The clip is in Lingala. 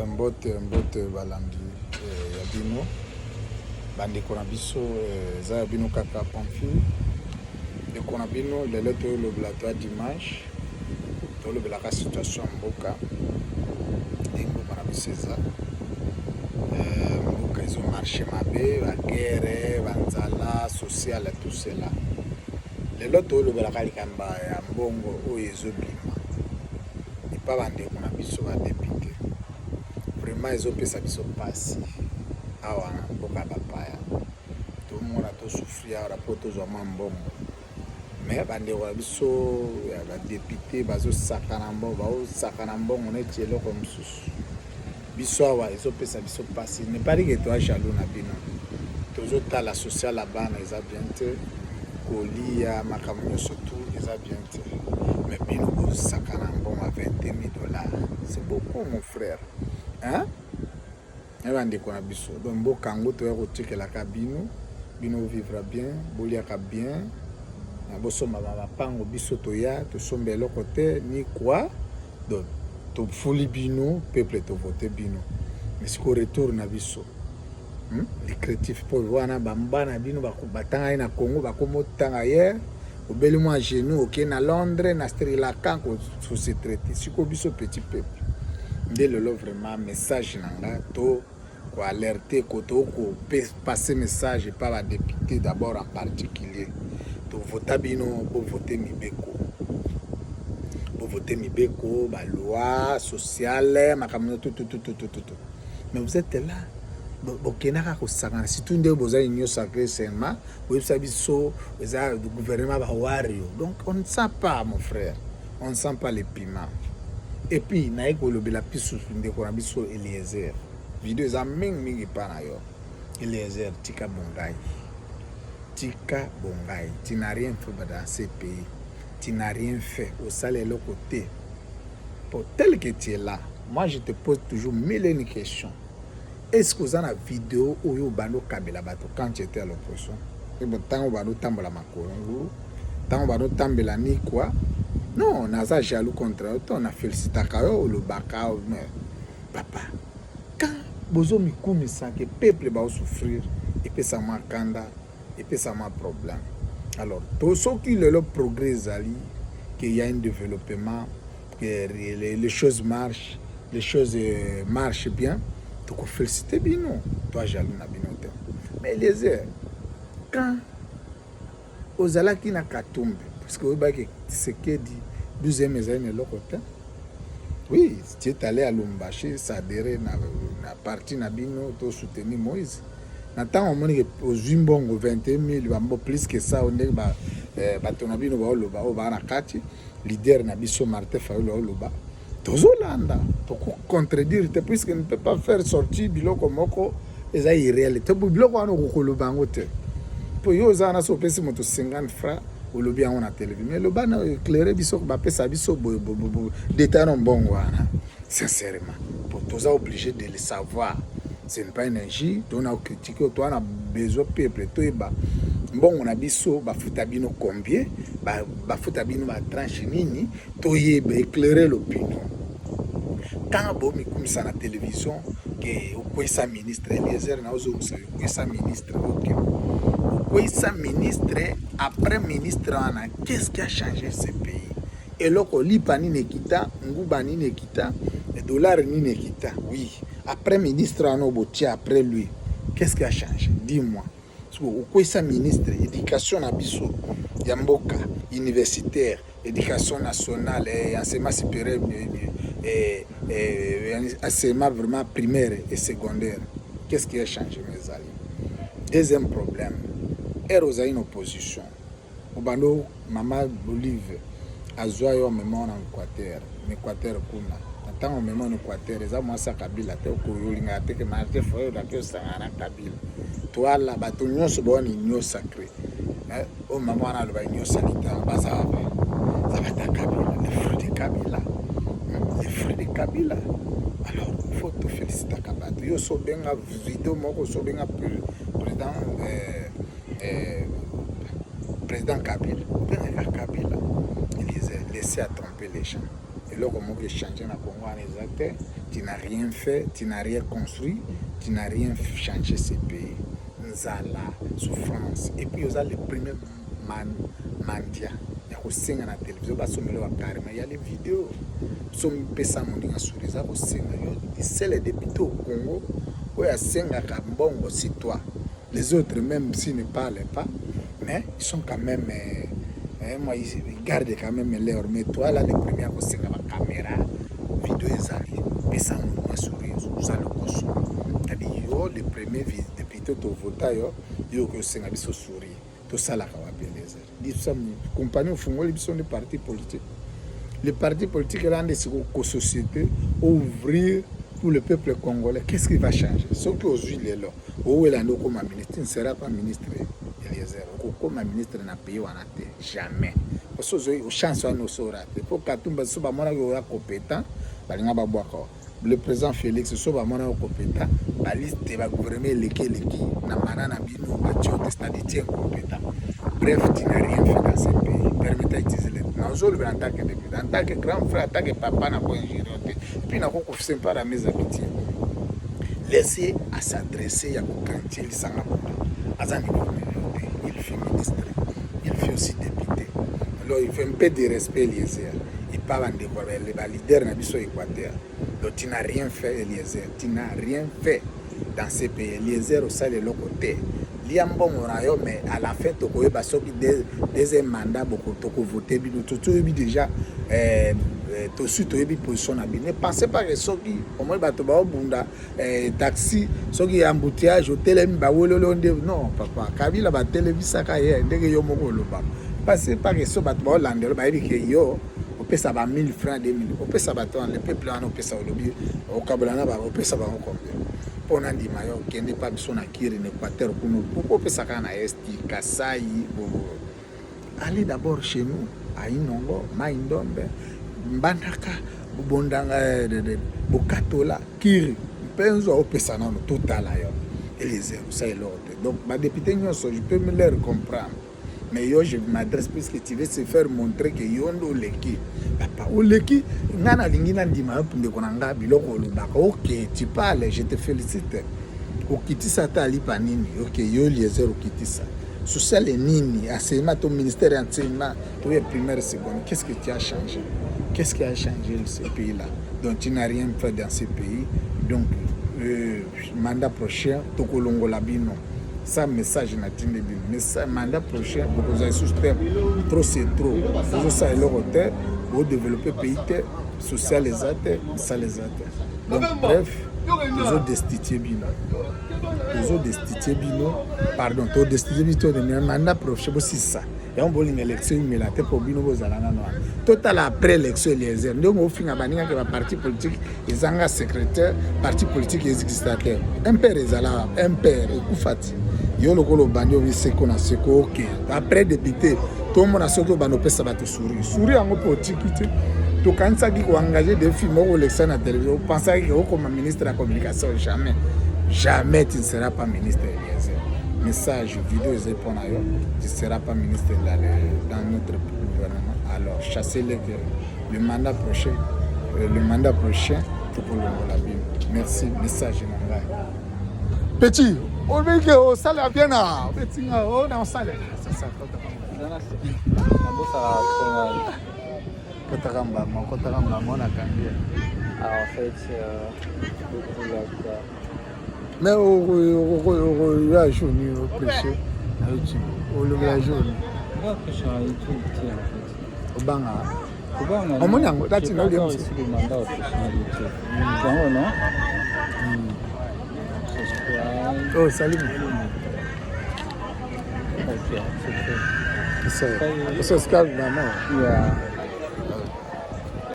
mbote balandi ya bino bandeko na biso eza ya bino kaka Pamphile ndeko na bino lelo toyolobela toya dimanche toyolobelaka situation ya mboka ndenge mboka na biso eza mboka ezomarche mabe bagere banzala sociale tout cela lelo toyolobelaka likamba ya mbongo oyo ezobima epa bandeko na biso badepute vraiment ezopesa biso mpasi awa na mboka bapaya tomona tosufri awa po tozwa mwa mbongo me bandeko na biso ya badepute bazosakana mbongo neti eloko mosusu biso awa ezopesa biso mpasi neparike toya jaloux na bino tozotala sociale ya bana eza bien te kolia makambo nyonso tu eza bien te mais bino bozosakana mbongo ya $20,000 c'est beaucoup mon frère hein? Bandeko na biso donc mboka yango toya kotikelaka bino vivra bien boliaka bien bosombama mapango biso toya tosomba eloko te ni kwa donc tofuli bino peuple tovote bino mais siko retour na biso les créatifs po wana bambana bino batanga na Congo bakomotanga hier obeli mwa genou oke na Londres na Sri Lanka ko se traiter siko biso petit peuple nde lelo vraiment message nanga to ko alerter ko to ko passer message par la députée d'abord en particulier to vota bino bo voter mibeko ba loi sociale makambo tout mais vous êtes là bokenaka kosakana surtout nde boza union sacrée seulement oyebisa biso eza gouvernement bawario donc on ne sent pas mon frère on ne sent pas les piments et puis naye kolobela pisusu ndeko na biso Eliezer video eza mingi pa na yo Eliezer tika bongai tu n'as rien fait dans ce pays tu n'as rien fait au salaire le côté pour tel que tu es là moi je te pose toujours mille questions. Est-ce que vous avez une vidéo où vous avez kabela bato quand tu étais à l'opposition? Et bon, tant vous avez tambala makolongo, tant vous avez tambela ni quoi? Non, on a jaloux contre eux, on a félicité kayo le baka mais papa. Quand bozo mikumi ça que peuple va souffrir et puis ça m'a kanda et puis ça m'a problème. Alors, tout ce qui le progrès ali qu'il y a un développement que les choses marchent, les choses marchent bien. Tu peux féliciter bino, toi jaloux na bino te. Mais les heures, quand ozala ki na katumbe, parce que obaki c'est que dit 12e année le côté. Oui, tu es allé à Lumbashi, ça adhéré na parti na bino to soutenir Moïse. Nathan on moni aux Zimbongo 21,000 bambo plus que ça on est ba tonabino ba oloba o ba na kati leader na biso Martin Fayulu oloba. Tozolanda to contredire te puisque ne peut pas faire sortir biloko moko eza irréalité biloko wana kokoloba ngo te po yo zana so pesi moto 50 francs olobi yango na télévision mais le bana éclairer biso ba pesa biso détail non bon wana sincèrement pour toza obligé de le savoir ce n'est pas une injure on a critiqué toi on a besoin peuple to eba mbongo na biso bafuta bino combien bafuta bino ba tranche nini to yeba éclairer l'opinion quand bomi comme ça na télévision que okwesa ministre Eliezer na ozomisa okwesa ministre okwesa ministre après ministre ana qu'est-ce qui a changé ce pays et loko lipa ni nekita nguba ni nekita les dollars ni nekita oui après ministre ana obotia après lui qu'est-ce qui a changé dis-moi okwesa ministre éducation na biso ya mboka universitaire éducation nationale et enseignement supérieur et enseignement vraiment primaire et secondaire qu'est-ce qui a changé mes amis deuxième problème eroza une opposition obando mama Bolive azwa yo mema na Équateur kuna ntango mema na Équateur eza mwasa Kabila te ko yolinga te ke Martin Fayulu da ke sangana Kabila toala bato nyonso boni union sacrée o mama wana lo ba union sanitaire bazava zabata Kabila les fruits de Kabila alors il faut te féliciter Kabato yo so benga vidéo moko so benga président Kabila benga Kabila il les laissé à tromper les gens Et là, comment que changer dans le Congo en exact, tu n'as rien fait, tu n'as rien construit, tu n'as rien changé ces pays. Nzala, souffrance. Et puis, vous avez les premiers mandia. Il y a aussi la télévision, il y a les vidéos. C'est les députés au Congo où il y a 5 bongo si toi. Les autres, même s'ils ne parlent pas, mais ils sont quand même. Moi, ils gardent quand même leur. Mais toi, là, les premiers qui sont la caméra, vidéo, ils arrivent. Et ça, on va sourire. Ça, le cochon. C'est-à-dire, les premiers députés au vote, ils ont sourire. Tout ça, là, on va bien compagnie au fond, ils sont des partis politiques. Les partis politiques, là, c'est une société ouvrir pour le peuple congolais. Qu'est-ce qui va changer? Ce qui aujourd'hui est là. Où est comme ministre? Il ne sera pas ministre. Comme ministre n'a pays ou jamais. Parce que chance à nous sauver. Pour Katumba, si on est compétent, le président Félix, si on est compétent, la liste va gouverner l'équipe. Bref, tu n'as rien fait dans ce pays. Permettez d'utiliser les noms. En tant que grand frère, en tant que papa, n'a pas ingéré. Et puis, n'a pas fait pas à mes amitiés. Laissez à s'adresser à Kantiel Sangapota. Il fait ministre, il fait aussi député. Alors, il fait un peu de respect, Eliezer. Il parle en décor, les leader n'a pas Équateur. Donc, tu n'as rien fait, Eliezer. Tu n'as rien fait dans ces pays. Eliezer, au sein de l'autre côté. Liambon Rayo, mais à la fin, tu as deuxième mandat, tu as voté, tu as déjà position. Ne pensez pas que ceux qui, au moins, taxi, ceux qui embouteillage, hôtel, non, papa, Kabila va téléviser, pensez pas que ceux qui ont on peut savoir 1000 francs, 2000, on peut savoir le peuple, on peut savoir le bio, au Kabolana, on peut savoir combien. Pour nous dire, qui n'est pas besoin d'acquérir un Équateur pour nous, pourquoi on peut savoir à Esti, Kassai, allez d'abord chez nous, à Inongo, Maïndombe, Mbandaka, Bondanga, Bokatola, Kiri, Penzo, on peut savoir tout à l'heure. Et les zéros, ça est l'autre. Donc, ma députée, je peux me leur comprendre. Mais yo, je m'adresse puisque tu veux se faire montrer que yondo leki. Papa, ou leki, nana lingina ndima punde konanga biloko lubaka. Ok, tu parles, je te félicite. Okitisa ta lipa nini. Ok, yo Eliezer okitisa. Sous ça les nini, enseignement, ton ministère d'enseignement, tu es primaire, seconde. Qu'est-ce que tu as changé? Qu'est-ce qui a changé dans ce pays-là? Donc tu n'as rien fait dans ce pays. Donc, mandat prochain, Tokolongo Labino. Ça, message n'a pas été mais ça, mandat prochain, vous avez soustraire trop, c'est trop. Vous avez le retard, vous développez le pays, social les athées, ça les athées. Donc, bref, vous avez destitué Bino. Vous avez destitué Bino, pardon, vous avez destitué Bino, mais mandat prochain, c'est ça. Il y a une élection, mais la tête pour Bino, vous allez total après l'élection, Eliezer. Nous avons fini à bannir que le parti politique, ils ont un secrétaire, parti politique, ils existent. Un père, ils ont un père, Koufati. Yo lokolo bandi obi seko na seko ok après député tout le monde a soko bano pesa bato sourire en politique to kanisa ki ko engager des films au l'élection na télévision pensez que comme ministre de la communication jamais tu ne seras pas ministre Eliezer. Message vidéo est pour nayo tu ne seras pas ministre dans notre gouvernement. Alors chassez le mandat prochain pour la Bible. Merci message nanga petit. On veut que au salaire vienne à on est en salaire. C'est ça. Kotaramba, mon a cambié. En fait, mais au la journée, au prêcher, au la journée. Moi, prêcher à YouTube, en fait. Au Banga. Au Banga. On m'a dit, là, tu n'as pas reçu le mandat au prêcher à YouTube. Genre, non? Oh, salut. Ok, c'est fait. C'est ça, c'est calme, maman. Yeah.